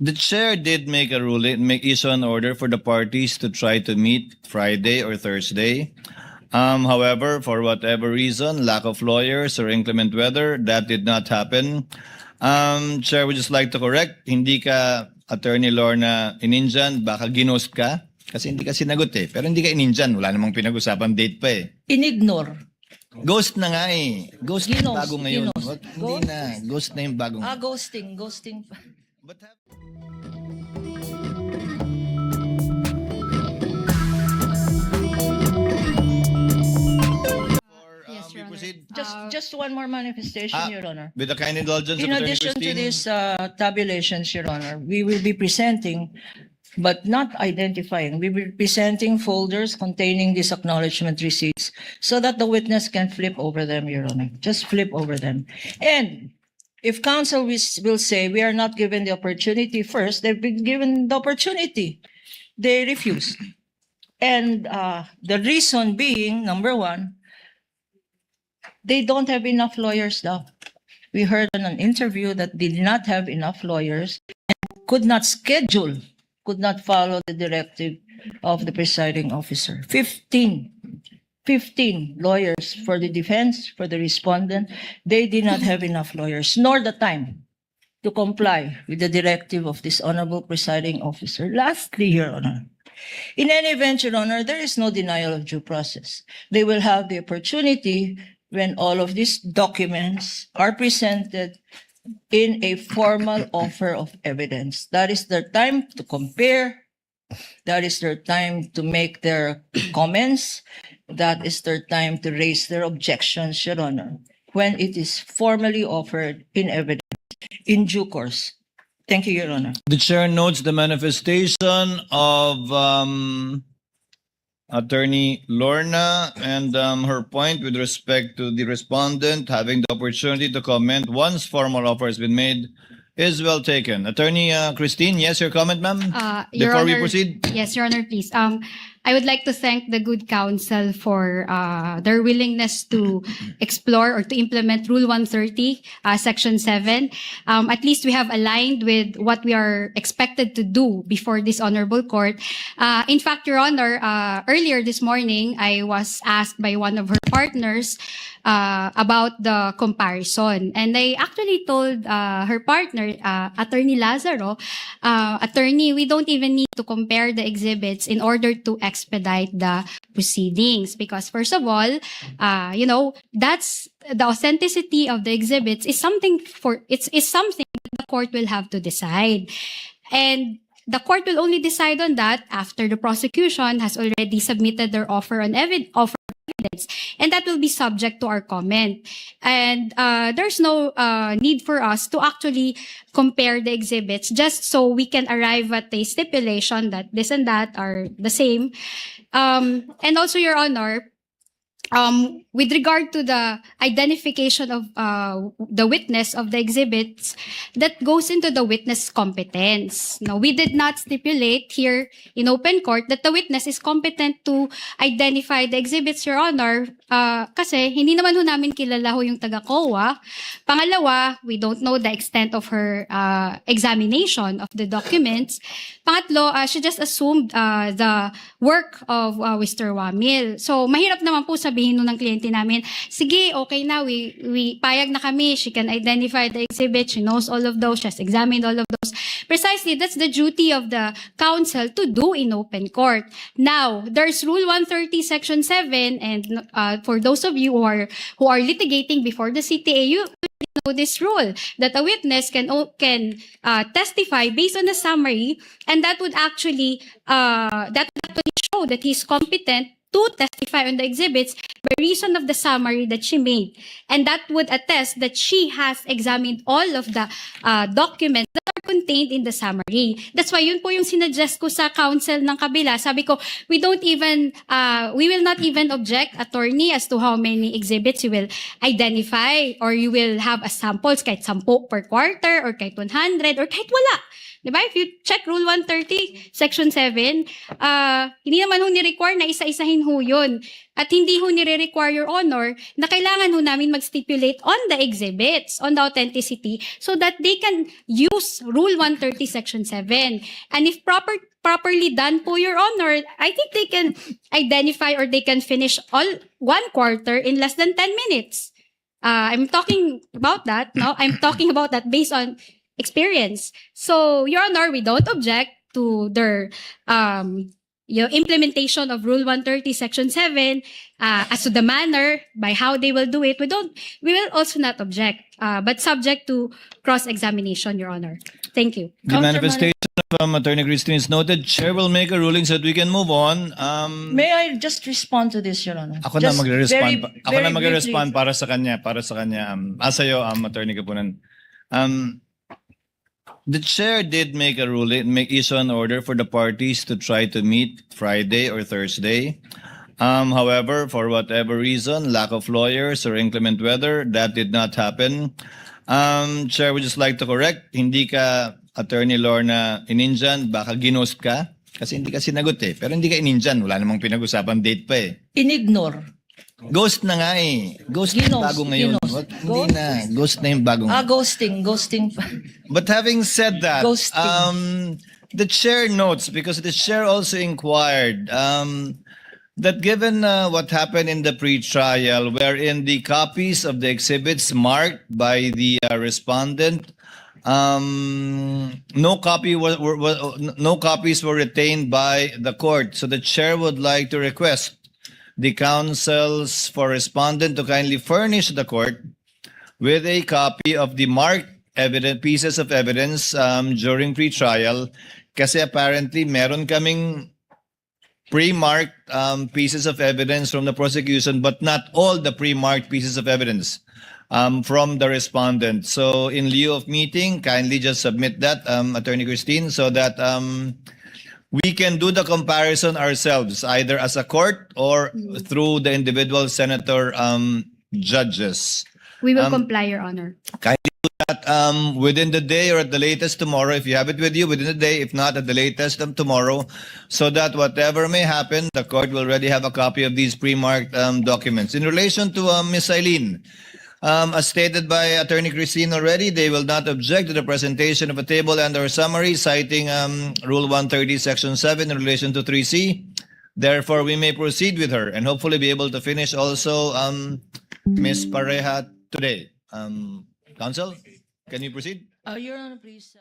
The chair did make a ruling, issue an order for the parties to try to meet Friday or Thursday. However, for whatever reason, lack of lawyers or inclement weather, that did not happen. Chair, would just like to correct, hindi ka Attorney Lorna ininjan, baka Gi-Nhost ka. Kasi hindi ka sinagot eh. Pero hindi ka ininjan, wala namang pinag-usapan date pa eh. Inignore. Ghost na nga eh. Ghost na Gi-Nhost, bago ngayon. Gi-Nhost. Hindi na. Ghost na yung bagong. Ghosting. But Yes, Your Honor. proceed Just one more manifestation, Your Honor. with the kind indulgence In of Attorney addition to Christine. these tabulations, Your Honor, we will be presenting, but not identifying, we will be presenting folders containing these acknowledgement receipts so that the witness can flip over them, Your Honor. Just flip over them. And if counsel will say we are not given the opportunity first, they've been given the opportunity. They refused. And the reason being, number one, they don't have enough lawyers now. We heard in an interview that they did not have enough lawyers and could not schedule, could not follow the directive of the presiding officer. 15 lawyers for the defense, for the respondent. They did not have enough lawyers, nor the time to comply with the directive of this honorable presiding officer. Lastly, Your Honor, in any event, Your Honor, there is no denial of due process. They will have the opportunity when all of these documents are presented in a formal offer of evidence. That is their time to compare. That is their time to make their comments. That is their time to raise their objections, Your Honor, when it is formally offered in evidence in due course. Thank you, Your Honor. The chair notes the manifestation of Attorney Lorna and her point with respect to the respondent having the opportunity to comment once formal offer has been made is well taken. Attorney Christine, yes, your comment, ma'am? Your Before we Honor, proceed? Yes, Your Honor, please. I would like to thank the good counsel for their willingness to explore or to implement Rule 130, Section 7. At least we have aligned with what we are expected to do before this honorable court. In fact, Your Honor, earlier this morning, I was asked by one of her partners about the comparison. And I actually told her partner, Attorney Lazaro, Attorney, we don't even need to compare the exhibits in order to expedite the proceedings. Because first of all, that's the authenticity of the exhibits is something it's something that the court will have to decide. And the court will only decide on that after the prosecution has already submitted their offer of evidence, and that will be subject to our comment. And there's no need for us to actually compare the exhibits just so we can arrive at a stipulation that this and that are the same. And also, Your Honor, with regard to the identification of the witness of the exhibits, that goes into the witness competence. Now, we did not stipulate here in open court that the witness is competent to identify the exhibits, Your Honor, kasi hindi naman ho namin kilala ho yung taga-COA. Pangalawa, we don't know the extent of her examination of the documents. Pangatlo, she just assumed the work of Mr. Wamil. So, mahirap naman po sabihin nun ng kliyente namin, sige, okay na, we payag na kami, she can identify the exhibit, she knows all of those, she has examined all of those. Precisely, that's the duty of the counsel to do in open court. Now, there's Rule 130, Section 7, and for those of you who are litigating before the CTA, you know this rule, that a witness can testify based on a summary, and that would actually show that he's competent to testify on the exhibits by reason of the summary that she made. And that would attest that she has examined all of the documents that are contained in the summary. That's why yun po yung sinuggest ko sa counsel ng kabila. Sabi ko, we will not even object, attorney, as to how many exhibits you will identify or you will have as samples, kahit 10 per quarter or kahit 100 or kahit wala. Diba? If you check Rule 130, Section 7, hindi naman ho ni-require na isa-isahin ho yun. At hindi ho nire-require, Your Honor, na kailangan ho namin mag-stipulate on the exhibits, on the authenticity, so that they can use Rule 130, Section 7. And if properly done po, Your Honor, I think they can identify or they can finish all 1/4 in less than 10 minutes. I'm talking about that, no? I'm talking about that based on experience. So, Your Honor, we don't object to their implementation of Rule 130, Section 7, as to the manner by how they will do it. We will also not object, but subject to cross-examination, Your Honor. Thank you. The manifestation of Attorney Christine is noted. Chair will make a ruling so that we can move on. May I just respond to this, Your Honor? Ako na Just magre-respond. very- Ako na very magre-respond briefly. para sa kanya. Sa'yo, Attorney Kapunan. The chair did make a ruling, issue an order for the parties to try to meet Friday or Thursday. However, for whatever reason, lack of lawyers or inclement weather, that did not happen. Chair would just like to correct, hindi ka Attorney Lorna ininjan, baka Gi-Nhost ka. Kasi hindi ka sinagot eh. Pero hindi ka ininjan, wala namang pinag-usapan date pa eh. Inignore. Ghost na nga eh. Ghost na yung Gi-Nhost, bago ngayon. Gi-Nhost. Hindi na. Ghost na yung bagong. Ghosting. But having said that, Ghosting. the chair notes, because the chair also inquired, that given what happened in the pre-trial, wherein the copies of the exhibits marked by the respondent, no copies were retained by the court. So the chair would like to request the counsels for respondent to kindly furnish the court with a copy of the marked pieces of evidence during pre-trial. Kasi apparently meron kaming pre-marked pieces of evidence from the prosecution, but not all the pre-marked pieces of evidence from the respondent. So in lieu of meeting, kindly just submit that, Attorney Christine, so that we can do the comparison ourselves, either as a court or through the individual senator judges. We will comply, Your Honor. Kindly do that within the day or at the latest tomorrow. If you have it with you, within the day. If not, at the latest tomorrow. So that whatever may happen, the court will already have a copy of these pre-marked documents. In relation to Ms. Eileen, as stated by Attorney Christine already, they will not object to the presentation of a table and/or summary citing Rule 130, Section 7 in relation to 3C. Therefore, we may proceed with her and hopefully be able to finish also Ms. Pareja today. Counsel, can you proceed? Your Honor, please.